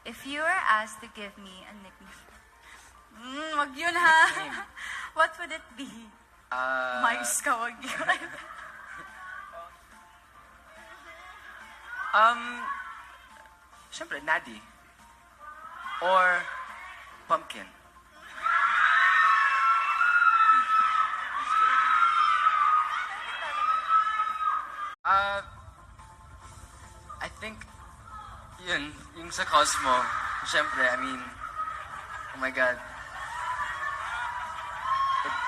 If you were asked to give me a nickname, wag yun ha. What would it be? Mayos ka, wag yun. Siyempre, Nadie. Or Pumpkin. I think, yung sa Cosmo, siyempre, I mean, oh my God.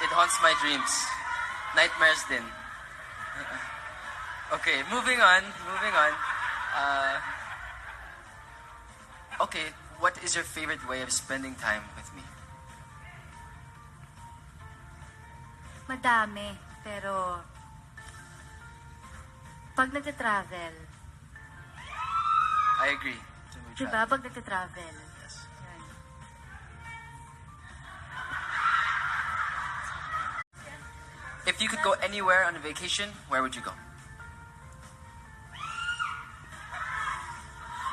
It haunts my dreams. Nightmares din. Okay, moving on. Okay, what is your favorite way of spending time with me? Madami, pero pag nagte-travel, I agree. diba? Pag nagte-travel. Yes. Yan. If you could go anywhere on a vacation, where would you go?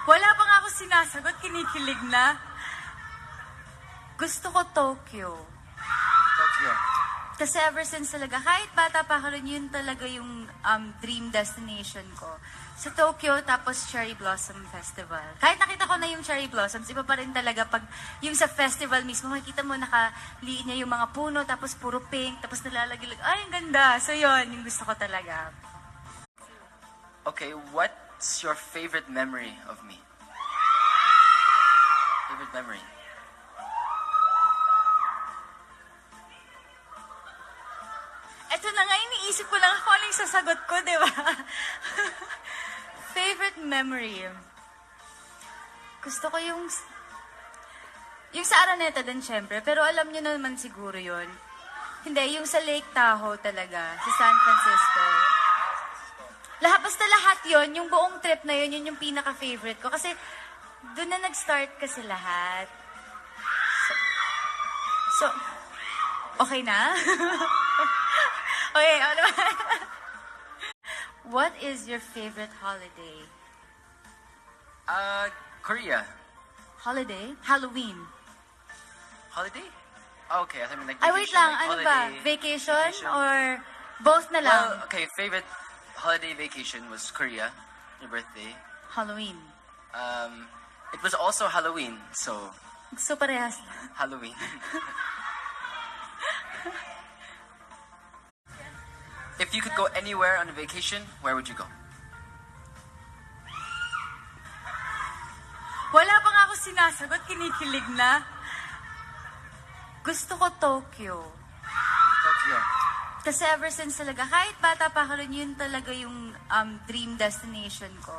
Wala pa nga ako sinasagot, kinikilig na. Gusto ko Tokyo. Tokyo. Kasi ever since talaga, kahit bata pa ako rin, yun talaga yung dream destination ko. Sa Tokyo, tapos Cherry Blossom Festival. Kahit nakita ko na yung Cherry Blossoms, iba pa rin talaga pag yung sa festival mismo, makikita mo nakaliin niya yung mga puno, tapos puro pink, tapos nalalagay, ay, ang ganda. So yun, yung gusto ko talaga. Okay, what's your favorite memory of me? Favorite memory? Ito na nga, iniisip ko lang kung ano yung sasagot ko, di ba? Favorite memory. Gusto ko yung sa Araneta din, syempre. Pero alam niyo naman siguro yun. Hindi, yung sa Lake Tahoe talaga, sa San Francisco. Basta lahat yon, yung buong trip na yun, yun yung pinaka-favorite ko. Kasi doon na nag-start kasi lahat. So okay na? Okay, ano ba? What is your favorite holiday? Korea. Holiday? Halloween. Holiday? Okay, I mean like Ay, vacation. wait lang. Like Ano holiday, ba? Vacation? Or both na lang? Well, okay, favorite holiday vacation was Korea, your birthday. Halloween. It was also Halloween, so So, parehas na. Halloween. If you could go anywhere on a vacation, where would you go? Wala pa nga ako sinasagot, kinikilig na. Gusto ko Tokyo. Tokyo. Kasi ever since talaga, kahit bata pa ako rin, yun talaga yung dream destination ko.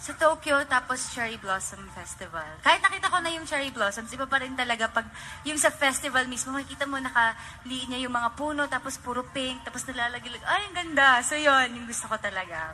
Sa Tokyo, tapos Cherry Blossom Festival. Kahit nakita ko na yung Cherry Blossoms, iba pa rin talaga pag yung sa festival mismo, makikita mo nakaliin niya yung mga puno, tapos puro pink, tapos nalalagay, ay, ang ganda. So yun, yung gusto ko talaga.